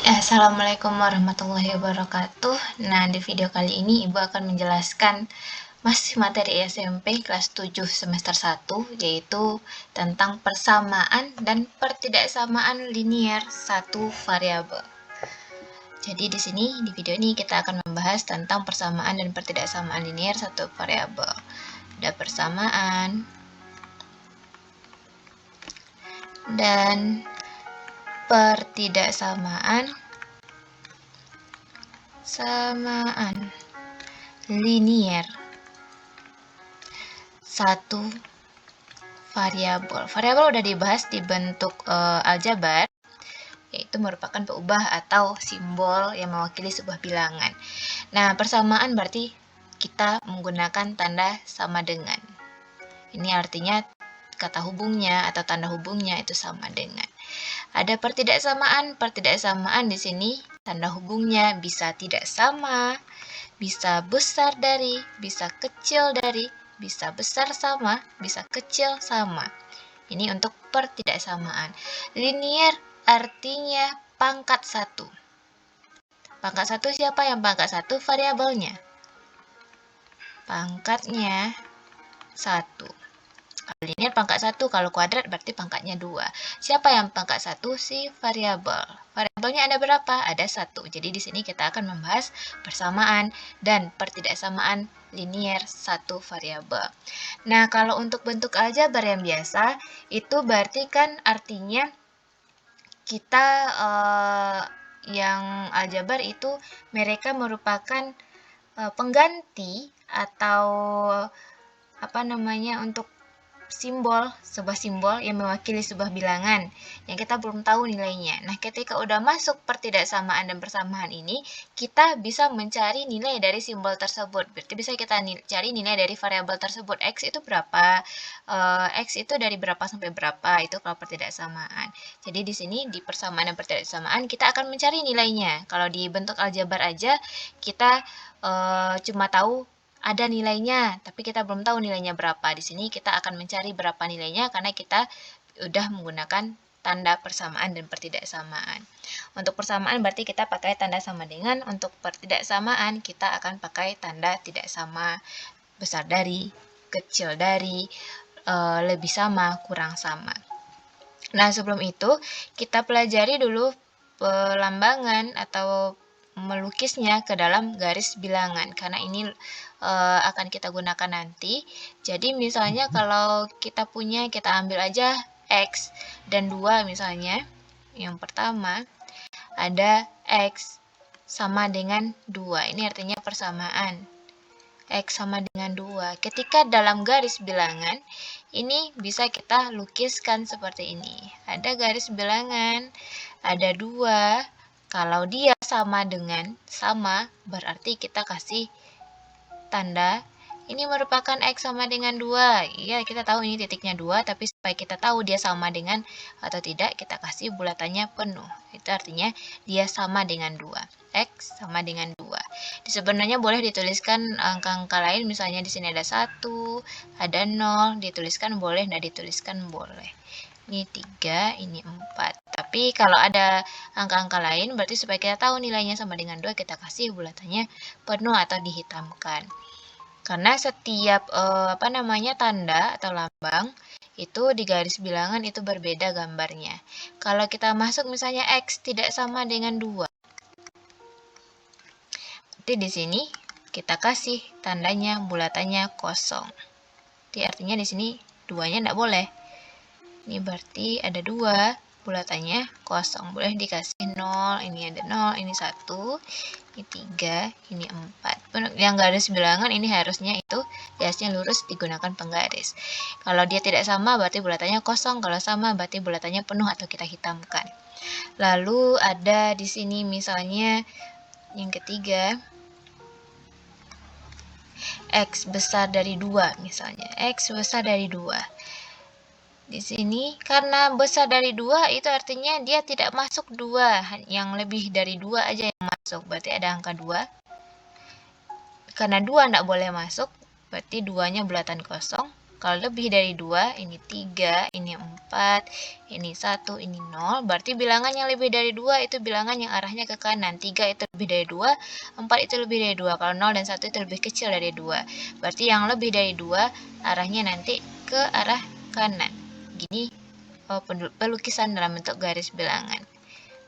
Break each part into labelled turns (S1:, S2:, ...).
S1: Assalamualaikum warahmatullahi wabarakatuh. Nah, di video kali ini Ibu akan menjelaskan masih materi SMP kelas 7 semester 1, yaitu tentang persamaan dan pertidaksamaan linier satu variabel. Jadi di sini di video ini kita akan membahas tentang persamaan dan pertidaksamaan linier satu variabel. Ada persamaan dan pertidaksamaan linier satu variabel. Variabel udah dibahas di bentuk aljabar, yaitu merupakan peubah atau simbol yang mewakili sebuah bilangan. Nah, persamaan berarti kita menggunakan tanda sama dengan. Ini artinya kata hubungnya atau tanda hubungnya itu sama dengan. Ada pertidaksamaan di sini tanda hubungnya bisa tidak sama, bisa besar dari, bisa kecil dari, bisa besar sama, bisa kecil sama. Ini untuk pertidaksamaan. Linier artinya pangkat 1. Pangkat 1 siapa yang pangkat 1? Variabelnya. Pangkatnya 1. Kalau linier pangkat 1, kalau kuadrat berarti pangkatnya 2. Siapa yang pangkat 1? Si variabel. Variabelnya ada berapa? Ada 1. Jadi di sini kita akan membahas persamaan dan pertidaksamaan linier satu variabel. Nah, kalau untuk bentuk aljabar yang biasa, itu berarti kan artinya kita yang aljabar itu mereka merupakan pengganti atau untuk sebuah simbol yang mewakili sebuah bilangan yang kita belum tahu nilainya. Nah, ketika udah masuk pertidaksamaan dan persamaan ini, kita bisa mencari nilai dari simbol tersebut. Berarti bisa kita cari nilai dari variabel tersebut. X itu berapa? X itu dari berapa sampai berapa? Itu kalau pertidaksamaan. Jadi di sini di persamaan dan pertidaksamaan kita akan mencari nilainya. Kalau di bentuk aljabar aja kita cuma tahu ada nilainya, tapi kita belum tahu nilainya berapa. Di sini kita akan mencari berapa nilainya karena kita udah menggunakan tanda persamaan dan pertidaksamaan. Untuk persamaan berarti kita pakai tanda sama dengan, untuk pertidaksamaan kita akan pakai tanda tidak sama, besar dari, kecil dari, lebih sama, kurang sama. Nah, sebelum itu kita pelajari dulu pelambangan atau melukisnya ke dalam garis bilangan, karena ini akan kita gunakan nanti. Jadi misalnya kalau kita ambil aja X dan 2 misalnya. Yang pertama ada X sama dengan 2. Ini artinya persamaan. X sama dengan 2. Ketika dalam garis bilangan, ini bisa kita lukiskan seperti ini. Ada garis bilangan, ada 2. Kalau dia sama dengan sama, berarti kita kasih tanda ini merupakan X sama dengan 2. Iya, kita tahu ini titiknya 2, tapi supaya kita tahu dia sama dengan atau tidak, kita kasih bulatannya penuh. Itu artinya dia sama dengan 2. X sama dengan 2. Sebenarnya boleh dituliskan angka-angka lain, misalnya di sini ada 1, ada 0, dituliskan boleh, tidak dituliskan boleh. Ini 3, ini 4. Tapi kalau ada angka-angka lain, berarti supaya kita tahu nilainya sama dengan 2, kita kasih bulatannya penuh atau dihitamkan. Karena setiap tanda atau lambang itu di garis bilangan itu berbeda gambarnya. Kalau kita masuk misalnya X tidak sama dengan 2. Berarti di sini kita kasih tandanya bulatannya kosong. Jadi artinya di sini 2-nya tidak boleh. Ini berarti ada 2, bulatannya kosong. Boleh dikasih 0, ini ada 0, ini 1, ini 3, ini 4. Yang garis bilangan ini harusnya itu garisnya lurus, digunakan penggaris. Kalau dia tidak sama berarti bulatannya kosong, kalau sama berarti bulatannya penuh atau kita hitamkan. Lalu ada di sini misalnya yang ketiga, X besar dari 2 misalnya. X besar dari 2. Di sini karena besar dari 2 itu artinya dia tidak masuk 2, yang lebih dari 2 aja yang masuk. Berarti ada angka 2. Karena 2 tidak boleh masuk, berarti 2-nya bulatan kosong. Kalau lebih dari 2, ini 3, ini 4, ini 1, ini 0. Berarti bilangan yang lebih dari 2 itu bilangan yang arahnya ke kanan. 3 itu lebih dari 2, 4 itu lebih dari 2. Kalau 0 dan 1 itu lebih kecil dari 2. Berarti yang lebih dari 2 arahnya nanti ke arah kanan. Gini pelukisan dalam bentuk garis bilangan.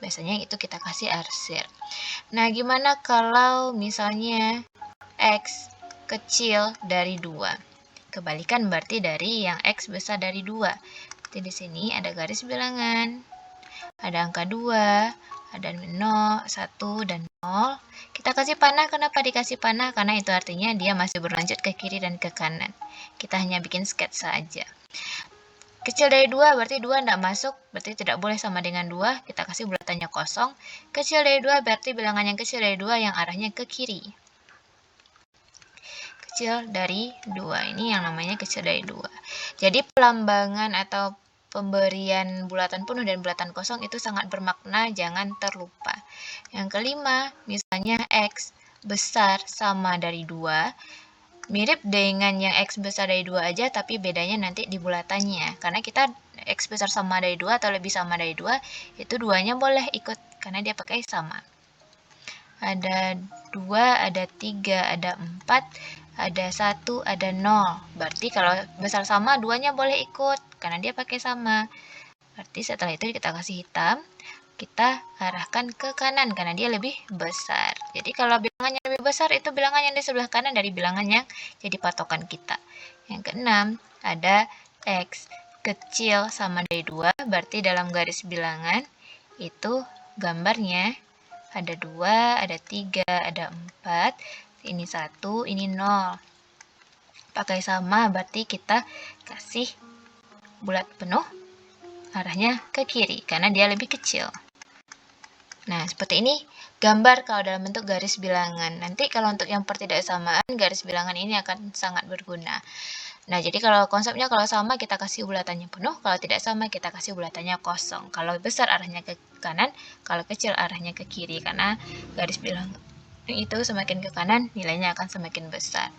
S1: Biasanya itu kita kasih arsir. Nah, gimana kalau misalnya X kecil dari 2? Kebalikan berarti dari yang X besar dari 2. Jadi di sini ada garis bilangan. Ada angka 2, ada 0, 1, dan 0. Kita kasih panah. Kenapa dikasih panah? Karena itu artinya dia masih berlanjut ke kiri dan ke kanan. Kita hanya bikin sketsa saja. Kecil dari 2 berarti 2 tidak masuk, berarti tidak boleh sama dengan 2. Kita kasih bulatannya kosong. Kecil dari 2 berarti bilangan yang kecil dari 2 yang arahnya ke kiri. Kecil dari 2. Ini yang namanya kecil dari 2. Jadi pelambangan atau pemberian bulatan penuh dan bulatan kosong itu sangat bermakna, jangan terlupa. Yang kelima, misalnya X besar sama dari 2. Mirip dengan yang X besar dari 2 aja, tapi bedanya nanti di bulatannya. Karena kita X besar sama dari 2 atau lebih sama dari 2, itu 2-nya boleh ikut, karena dia pakai sama. Ada 2, ada 3, ada 4, ada 1, ada 0. Berarti kalau besar sama, 2-nya boleh ikut, karena dia pakai sama. Berarti setelah itu kita kasih hitam, kita arahkan ke kanan, karena dia lebih besar. Jadi kalau bilangannya lebih besar, itu bilangan yang di sebelah kanan dari bilangan yang jadi patokan kita. Yang keenam, ada X kecil sama dari 2, berarti dalam garis bilangan, itu gambarnya ada 2, ada 3, ada 4, ini 1, ini 0. Pakai sama, berarti kita kasih bulat penuh, arahnya ke kiri, karena dia lebih kecil. Nah, seperti ini gambar kalau dalam bentuk garis bilangan. Nanti kalau untuk yang pertidaksamaan, garis bilangan ini akan sangat berguna. Nah, jadi kalau konsepnya kalau sama kita kasih bulatannya penuh, kalau tidak sama kita kasih bulatannya kosong. Kalau besar arahnya ke kanan, kalau kecil arahnya ke kiri, karena garis bilangan itu semakin ke kanan nilainya akan semakin besar.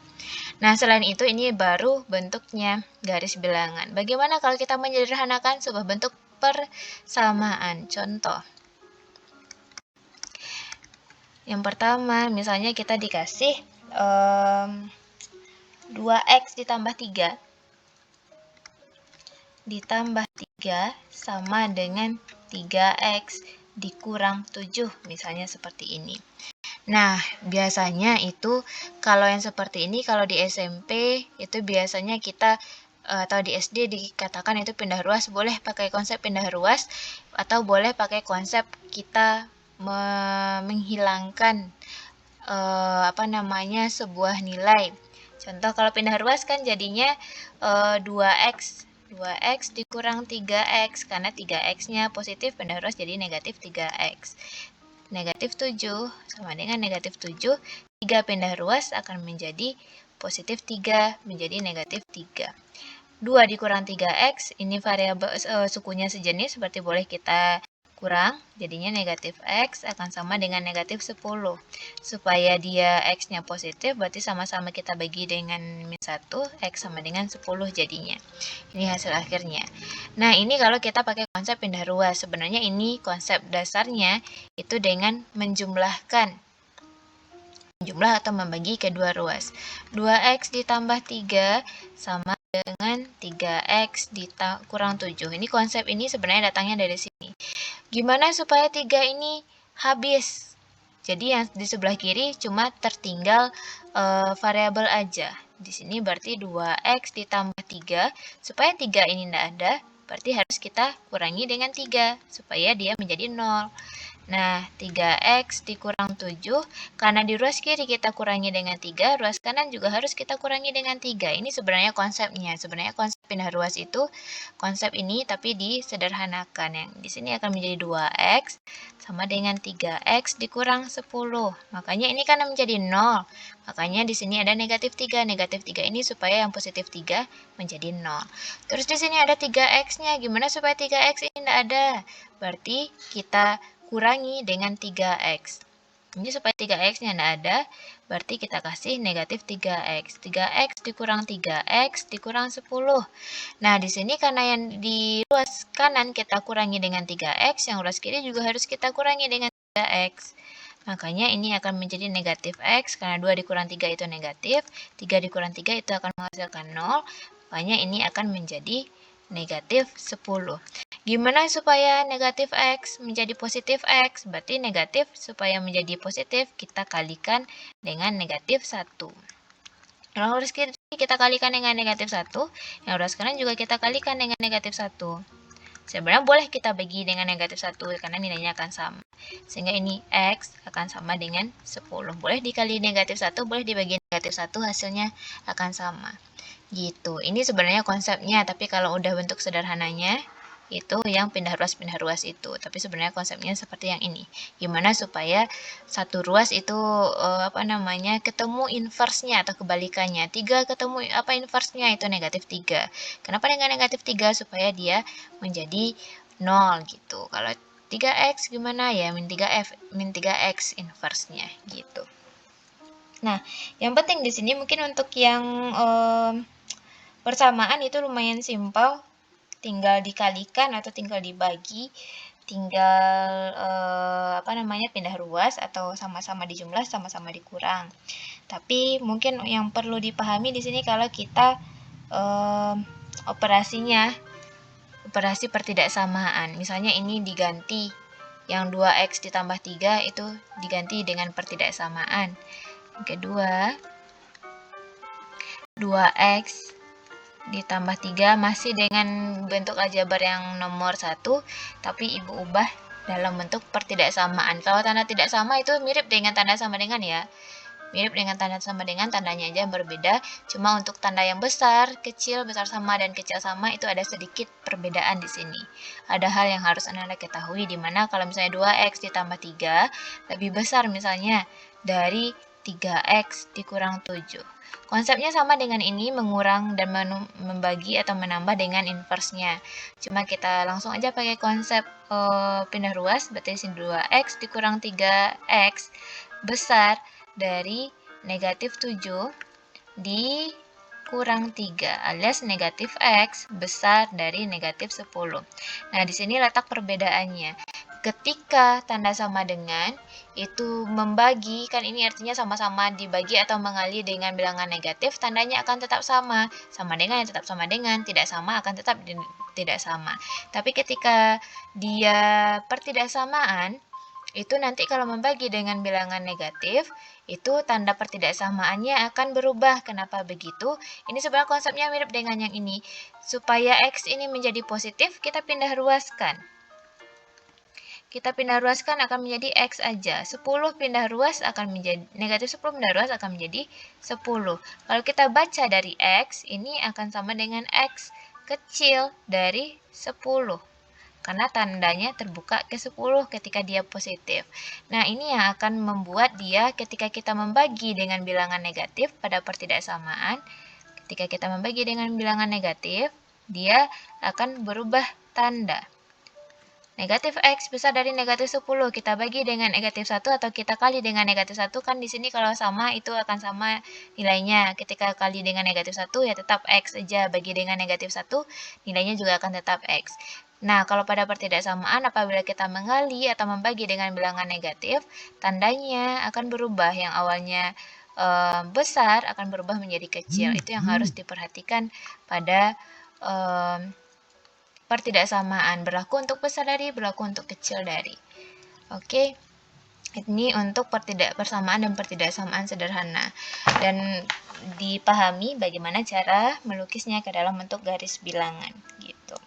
S1: Nah, selain itu ini baru bentuknya garis bilangan. Bagaimana kalau kita menyederhanakan sebuah bentuk persamaan? Contoh. Yang pertama, misalnya kita dikasih 2x ditambah 3 ditambah 3 sama dengan 3x dikurang 7, misalnya seperti ini. Nah, biasanya itu kalau yang seperti ini, kalau di SMP itu biasanya kita atau di SD dikatakan itu pindah ruas, boleh pakai konsep pindah ruas atau boleh pakai konsep kita menghilangkan sebuah nilai. Contoh kalau pindah ruas kan jadinya 2x dikurang 3x, karena 3x-nya positif, pindah ruas jadi negatif 3x. Negatif 7 sama dengan negatif 7, 3 pindah ruas akan menjadi positif 3, menjadi negatif 3. 2 dikurang 3x, ini variabel sukunya sejenis, berarti boleh kita kurang, jadinya negatif x akan sama dengan negatif 10. Supaya dia x-nya positif, berarti sama-sama kita bagi dengan min 1, x sama dengan 10 jadinya. Ini hasil akhirnya. Nah, ini kalau kita pakai konsep pindah ruas. Sebenarnya ini konsep dasarnya itu dengan menjumlahkan. Jumlah atau membagi kedua ruas. 2x ditambah 3 sama dengan 3x kurang 7. Ini konsep ini sebenarnya datangnya dari sini. Gimana supaya 3 ini habis? Jadi yang di sebelah kiri cuma tertinggal variabel aja. Di sini berarti 2x ditambah 3. Supaya 3 ini tidak ada, berarti harus kita kurangi dengan 3 supaya dia menjadi 0. Nah, 3x dikurang 7, karena di ruas kiri kita kurangi dengan 3, ruas kanan juga harus kita kurangi dengan 3. Ini sebenarnya konsepnya. Sebenarnya konsep pindah ruas itu konsep ini, tapi disederhanakan. Yang di sini akan menjadi 2x sama dengan 3x dikurang 10. Makanya ini kan menjadi 0. Makanya di sini ada negatif 3. Negatif 3 ini supaya yang positif 3 menjadi 0. Terus di sini ada 3x-nya. Gimana supaya 3x ini tidak ada? Berarti kita kurangi dengan 3x. Ini supaya 3x-nya tidak ada, berarti kita kasih negatif 3x. 3x dikurang 3x dikurang 10. Nah, di sini karena yang di ruas kanan kita kurangi dengan 3x, yang ruas kiri juga harus kita kurangi dengan 3x. Makanya ini akan menjadi negatif x, karena 2 dikurang 3 itu negatif, 3 dikurang 3 itu akan menghasilkan 0, makanya ini akan menjadi negatif 10. Gimana supaya negatif x menjadi positif x? Berarti negatif supaya menjadi positif kita kalikan dengan negatif 1. Yang ruas kiri kita kalikan dengan negatif 1, yang ruas kanan juga kita kalikan dengan negatif 1. Sebenarnya boleh kita bagi dengan negatif 1 karena nilainya akan sama. Sehingga ini x akan sama dengan 10. Boleh dikali negatif 1, boleh dibagi negatif 1, hasilnya akan sama. Gitu. Ini sebenarnya konsepnya, tapi kalau udah bentuk sederhananya, itu yang pindah ruas itu. Tapi sebenarnya konsepnya seperti yang ini. Gimana supaya satu ruas itu ketemu inversnya atau kebalikannya. 3 ketemu inversnya itu negatif 3. Kenapa dengan negatif 3? Supaya dia menjadi 0 gitu. Kalau 3x gimana ya? Min 3x inversnya gitu. Nah, yang penting di sini mungkin untuk yang persamaan itu lumayan simpel. Tinggal dikalikan atau tinggal dibagi, tinggal pindah ruas atau sama-sama dijumlah, sama-sama dikurang. Tapi mungkin yang perlu dipahami di sini kalau kita operasi pertidaksamaan. Misalnya ini diganti yang 2x ditambah 3 itu diganti dengan pertidaksamaan. Yang kedua, 2x ditambah 3 masih dengan bentuk aljabar yang nomor 1, tapi Ibu ubah dalam bentuk pertidaksamaan. Kalau tanda tidak sama itu mirip dengan tanda sama dengan ya. Mirip dengan tanda sama dengan, tandanya aja yang berbeda. Cuma untuk tanda yang besar, kecil, besar sama, dan kecil sama itu ada sedikit perbedaan di sini. Ada hal yang harus Anda ketahui, di mana kalau misalnya 2x ditambah 3 lebih besar misalnya dari 3x dikurang 7. Konsepnya sama dengan ini, mengurang dan membagi atau menambah dengan inversnya. Cuma kita langsung aja pakai konsep pindah ruas, berarti sini 2x dikurang 3x besar dari negatif 7 dikurang 3, alias negatif x besar dari negatif 10. Nah, di sini letak perbedaannya. Ketika tanda sama dengan itu membagi, kan ini artinya sama-sama dibagi atau mengali dengan bilangan negatif, tandanya akan tetap sama. Sama dengan tetap sama dengan, tidak sama akan tetap tidak sama. Tapi ketika dia pertidaksamaan, itu nanti kalau membagi dengan bilangan negatif, itu tanda pertidaksamaannya akan berubah. Kenapa begitu? Ini sebenarnya konsepnya mirip dengan yang ini. Supaya x ini menjadi positif, kita pindah ruaskan. Kita pindah ruaskan akan menjadi x aja. 10 pindah ruas akan menjadi negatif 10 pindah ruas akan menjadi 10. Kalau kita baca dari x, ini akan sama dengan x kecil dari 10. Karena tandanya terbuka ke 10 ketika dia positif. Nah, ini yang akan membuat dia ketika kita membagi dengan bilangan negatif pada pertidaksamaan, ketika kita membagi dengan bilangan negatif, dia akan berubah tanda. Negatif x besar dari negatif 10, kita bagi dengan negatif 1 atau kita kali dengan negatif 1, kan di sini kalau sama itu akan sama nilainya. Ketika kali dengan negatif 1 ya tetap x saja, bagi dengan negatif 1 nilainya juga akan tetap x. Nah, kalau pada pertidaksamaan apabila kita mengali atau membagi dengan bilangan negatif, tandanya akan berubah. Yang awalnya besar akan berubah menjadi kecil. Itu yang harus diperhatikan pada pertidaksamaan, berlaku untuk besar dari, berlaku untuk kecil dari. Oke, ini untuk persamaan dan pertidaksamaan sederhana. Dan dipahami bagaimana cara melukisnya ke dalam bentuk garis bilangan gitu.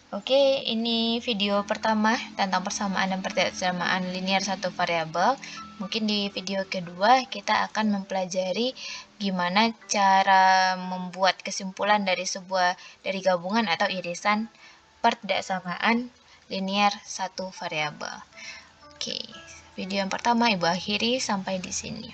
S1: Oke, ini video pertama tentang persamaan dan pertidaksamaan linear satu variabel. Mungkin di video kedua kita akan mempelajari gimana cara membuat kesimpulan dari gabungan atau irisan pertidaksamaan linear satu variabel. Oke, video yang pertama Ibu akhiri sampai di sini.